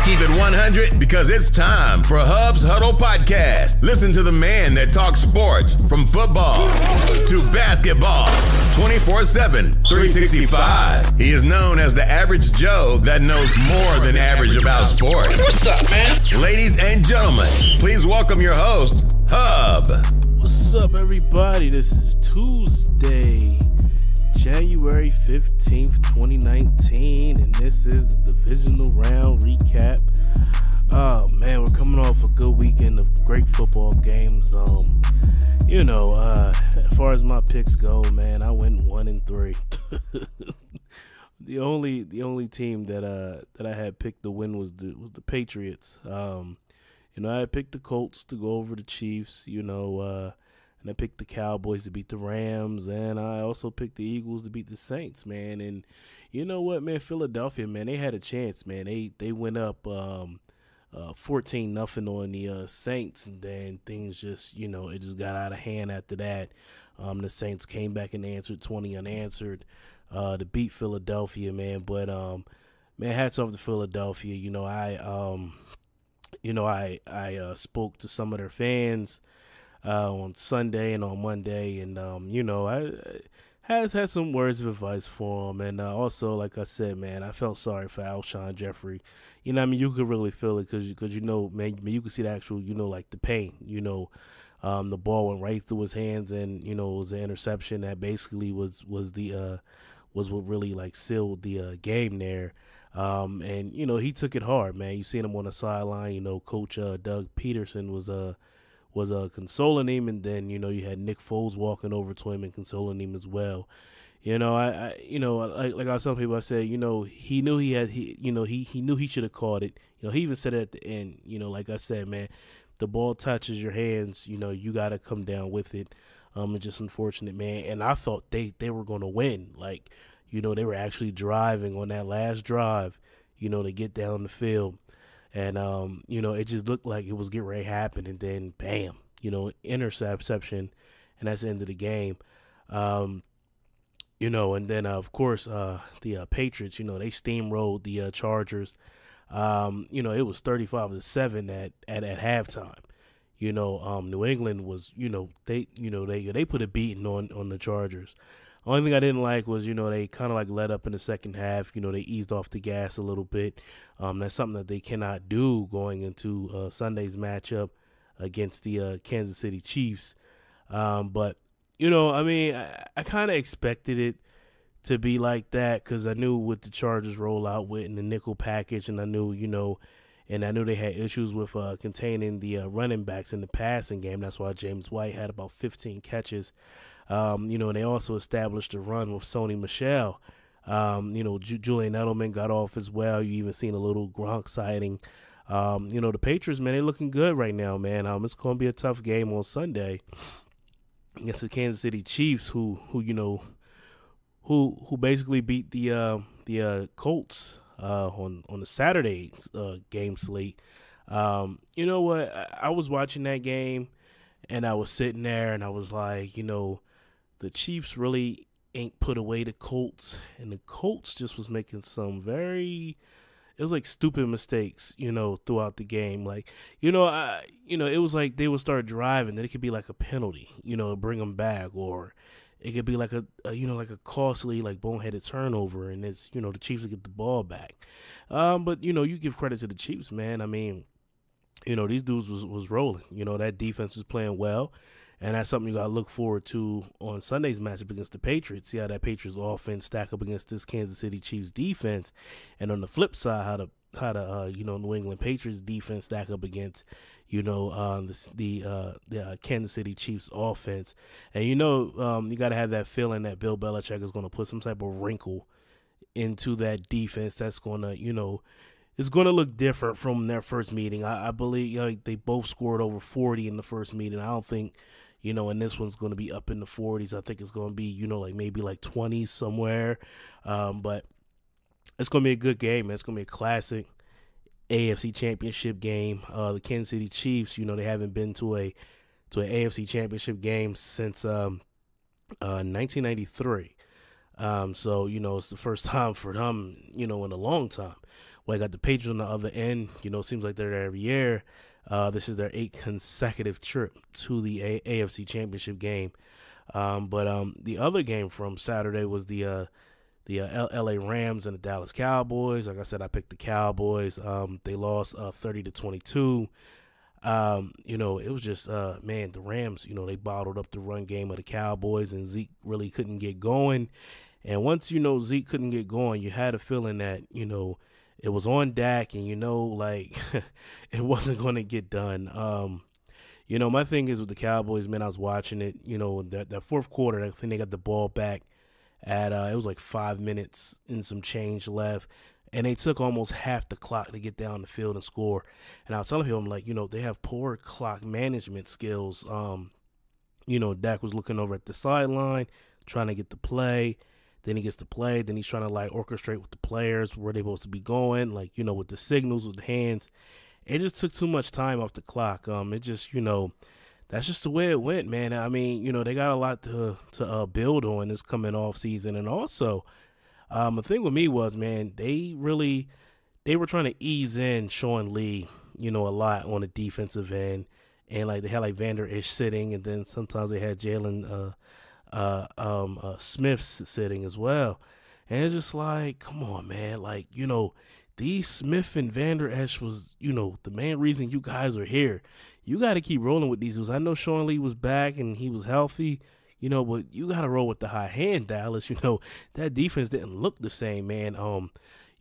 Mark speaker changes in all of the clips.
Speaker 1: keep it 100 because it's time for Hub's Huddle Podcast. Listen to the man that talks sports from football to basketball 24/7, 365. He is known as the average Joe that knows more than average about sports.
Speaker 2: What's up, man?
Speaker 1: Ladies and gentlemen, please welcome your host, Hub.
Speaker 3: What's up, everybody? This is Tuesday, January 15th, 2019, and this is the Divisional Round recap. Oh, man, we're coming off a good weekend of great football games. As far as my picks go, man, I went 1-3. The only team that I had picked to win was the Patriots. I had picked the Colts to go over the Chiefs, and I picked the Cowboys to beat the Rams, and I also picked the Eagles to beat the Saints, man. And you know what, man, Philadelphia, man, they had a chance, man. They went up 14-0 on the Saints, and then things just, it just got out of hand after that. The Saints came back and answered 20 unanswered to beat Philadelphia, man. But man, hats off to Philadelphia. I spoke to some of their fans on Sunday and on Monday, and I had some words of advice for them, and also, like I said, man, I felt sorry for Alshon Jeffrey. You could really feel it because man, you could see the actual, like the pain. The ball went right through his hands, and it was an interception that basically was what really like sealed the game there. And he took it hard, man. You seen him on the sideline. Coach Doug Peterson was consoling him, and then you had Nick Foles walking over to him and consoling him as well. Like I was telling people, I said, he knew he knew he should have caught it. He even said it at the end. Like I said, man, the ball touches your hands, you got to come down with it. It's just unfortunate, man. And I thought they were going to win. Like, they were actually driving on that last drive, to get down the field. And, it just looked like it was getting ready to happen. And then, bam, interception. And that's the end of the game. And then, of course, the Patriots, they steamrolled the Chargers. It was 35-7 at halftime. New England was, they put a beating on the Chargers. Only thing I didn't like was, they kind of like let up in the second half. They eased off the gas a little bit. That's something that they cannot do going into Sunday's matchup against the Kansas City Chiefs. But, I kind of expected it to be like that because I knew what the Chargers roll out with in the nickel package, and I knew, they had issues with containing the running backs in the passing game. That's why James White had about 15 catches. And they also established a run with Sony Michel. Julian Edelman got off as well. You even seen a little Gronk sighting. The Patriots, man, they're looking good right now, man. It's going to be a tough game on Sunday against the Kansas City Chiefs, who basically beat the Colts on the Saturday game slate. You know what? I was watching that game, and I was sitting there, and I was like, the Chiefs really ain't put away the Colts, and the Colts just was making some it was like stupid mistakes, throughout the game. Like, it was like they would start driving, then it could be like a penalty, bring them back, or it could be like a costly, like boneheaded turnover, and it's, the Chiefs would get the ball back. But, you give credit to the Chiefs, man. I mean, these dudes was rolling. That defense was playing well. And that's something you got to look forward to on Sunday's matchup against the Patriots. See how that Patriots offense stack up against this Kansas City Chiefs defense. And on the flip side, how the New England Patriots defense stack up against, the Kansas City Chiefs offense. And, you got to have that feeling that Bill Belichick is going to put some type of wrinkle into that defense that's going to, it's going to look different from their first meeting. I believe they both scored over 40 in the first meeting. I don't think, and this one's going to be up in the 40s. I think it's going to be, maybe like 20s somewhere. But it's going to be a good game, man. It's going to be a classic AFC Championship game. The Kansas City Chiefs, they haven't been to an AFC Championship game since 1993. So, it's the first time for them, in a long time. But I got the Patriots on the other end. It seems like they're there every year. This is their 8th consecutive trip to the AFC Championship game. But the other game from Saturday was the LA Rams and the Dallas Cowboys. Like I said, I picked the Cowboys. They lost 30-22. It was just the Rams, they bottled up the run game of the Cowboys, and Zeke really couldn't get going. And once Zeke couldn't get going, you had a feeling that it was on Dak, and it wasn't going to get done. My thing is with the Cowboys, man, I was watching it, that fourth quarter, I think they got the ball back at it was like 5 minutes and some change left, and they took almost half the clock to get down the field and score. And I was telling people, I'm like, they have poor clock management skills. Dak was looking over at the sideline trying to get the play. Then he gets to play. Then he's trying to orchestrate with the players where they're supposed to be going, with the signals, with the hands. It just took too much time off the clock. It just, that's just the way it went, man. I mean, they got a lot to build on this coming off season. And also, the thing with me was, man, they were trying to ease in Sean Lee, a lot on the defensive end. And, they had, Vander Esch sitting, and then sometimes they had Jalen Smith sitting as well. And it's just come on, man. These Smith and Vander Esch was, the main reason you guys are here. You got to keep rolling with these dudes. I know Sean Lee was back and he was healthy, but you got to roll with the high hand, Dallas. That defense didn't look the same, man.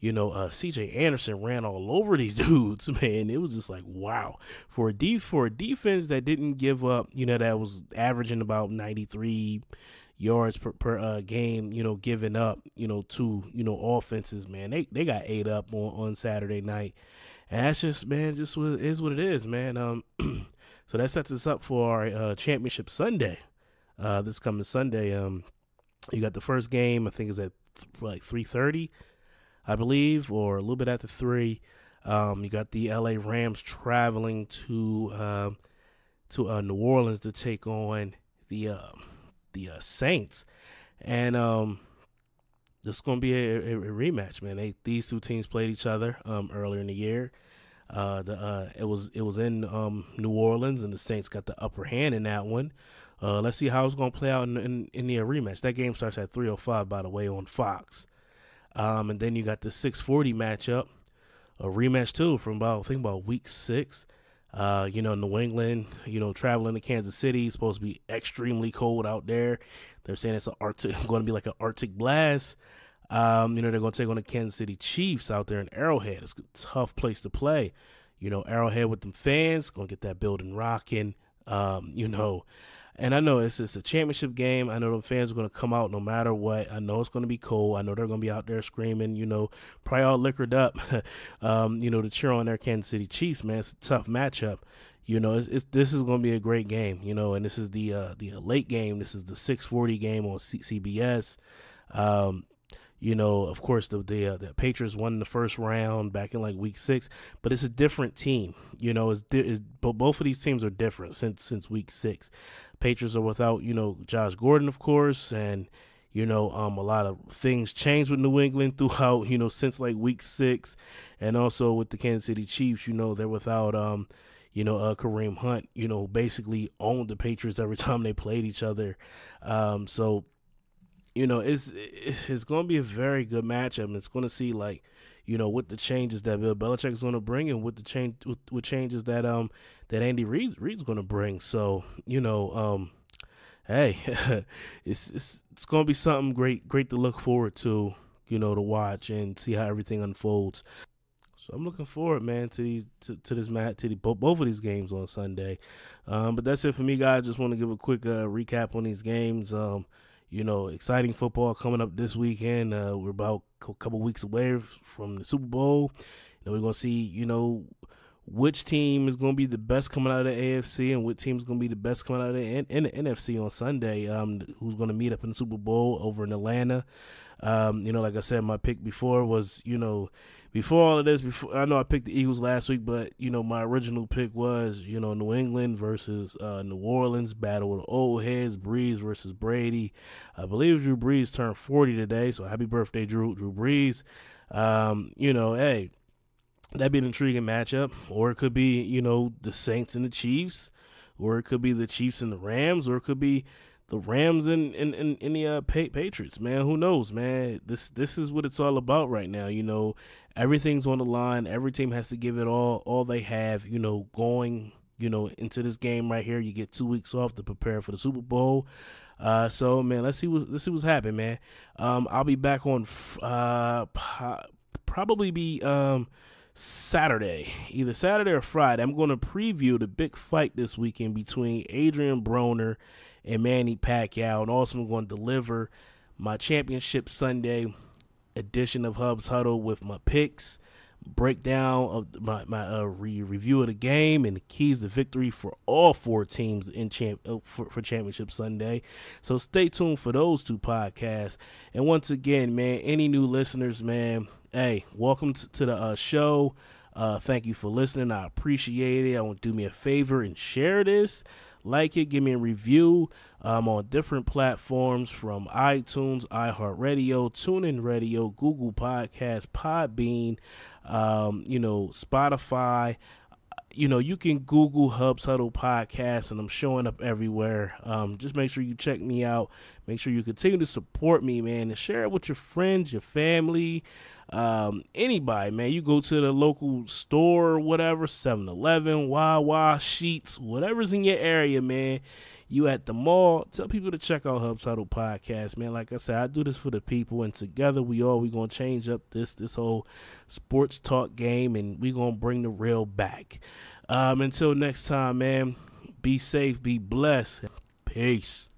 Speaker 3: CJ Anderson ran all over these dudes, man. It was just wow. For a defense that didn't give up, that was averaging about 93 yards per game, giving up, to, offenses, man. They got ate up on Saturday night. And that's just, man, just what it is, man. So that sets us up for our championship Sunday. This coming Sunday. You got the first game, I think is at 3:30, I believe, or a little bit after 3. You got the LA Rams traveling to New Orleans to take on the Saints, and this is going to be a rematch, man. These two teams played each other earlier in the year. It was in New Orleans, and the Saints got the upper hand in that one. Let's see how it's going to play out in the rematch. That game starts at 3:05, by the way, on Fox. And then you got the 6:40 matchup, a rematch too from about week 6. New England, traveling to Kansas City. It's supposed to be extremely cold out there. They're saying it's going to be like an Arctic blast. They're going to take on the Kansas City Chiefs out there in Arrowhead. It's a tough place to play. Arrowhead with them fans, going to get that building rocking. And I know it's a championship game. I know the fans are going to come out no matter what. I know it's going to be cold. I know they're going to be out there screaming, probably all liquored up, to cheer on their Kansas City Chiefs, man. It's a tough matchup. This is going to be a great game, and this is the late game. This is the 6:40 game on CBS. Of course, the Patriots won the first round back in week 6, but it's a different team. Both of these teams are different since week 6. Patriots are without, Josh Gordon, of course, and, a lot of things changed with New England throughout, since week 6, and also with the Kansas City Chiefs, they're without, Kareem Hunt, basically owned the Patriots every time they played each other. So, it's going to be a very good matchup, and it's going to see what the changes that Bill Belichick is going to bring, and what changes that that Andy Reid's going to bring. So hey, it's going to be something great to look forward to, to watch and see how everything unfolds. So I'm looking forward, man, to this match, both of these games on Sunday. But that's it for me, guys. Just want to give a quick recap on these games. Exciting football coming up this weekend. We're about a couple weeks away from the Super Bowl. We're going to see, which team is going to be the best coming out of the AFC and which team is going to be the best coming out of the NFC on Sunday, who's going to meet up in the Super Bowl over in Atlanta. Like I said, my pick before was, before all of this, I know I picked the Eagles last week, but, my original pick was, New England versus New Orleans, battle of the old heads, Breeze versus Brady. I believe Drew Brees turned 40 today, so happy birthday, Drew Brees. Hey, That'd be an intriguing matchup. Or it could be, the Saints and the Chiefs, or it could be the Chiefs and the Rams, or it could be the Rams and the Patriots, man. Who knows, man? This is what it's all about right now. Everything's on the line. Every team has to give it all they have, going, into this game right here. You get 2 weeks off to prepare for the Super Bowl. So man, let's see what's happening, man. I'll be back on probably be Saturday, either Saturday or Friday. I'm going to preview the big fight this weekend between Adrian Broner and Manny Pacquiao, and also I'm going to deliver my Championship Sunday edition of Hubs Huddle with my picks, breakdown of my review of the game, and the keys to victory for all 4 teams in for Championship Sunday. So stay tuned for those 2 podcasts. And once again, man, any new listeners, man, hey, welcome to the show. Thank you for listening. I appreciate it. I want to do me a favor and share this. Like it, give me a review on different platforms from iTunes, iHeartRadio, TuneIn Radio, Google Podcasts, Podbean, Spotify. You can Google Hubs Huddle Podcast, and I'm showing up everywhere. Just make sure you check me out. Make sure you continue to support me, man, and share it with your friends, your family, anybody, man. You go to the local store, whatever, 7-Eleven, Wawa, Sheetz, whatever's in your area, man. You at the mall, tell people to check out Hubs Huddle Podcast, man. Like I said, I do this for the people, and together we gonna change up this whole sports talk game, and we gonna bring the real back. Until next time, man, be safe, be blessed. Peace.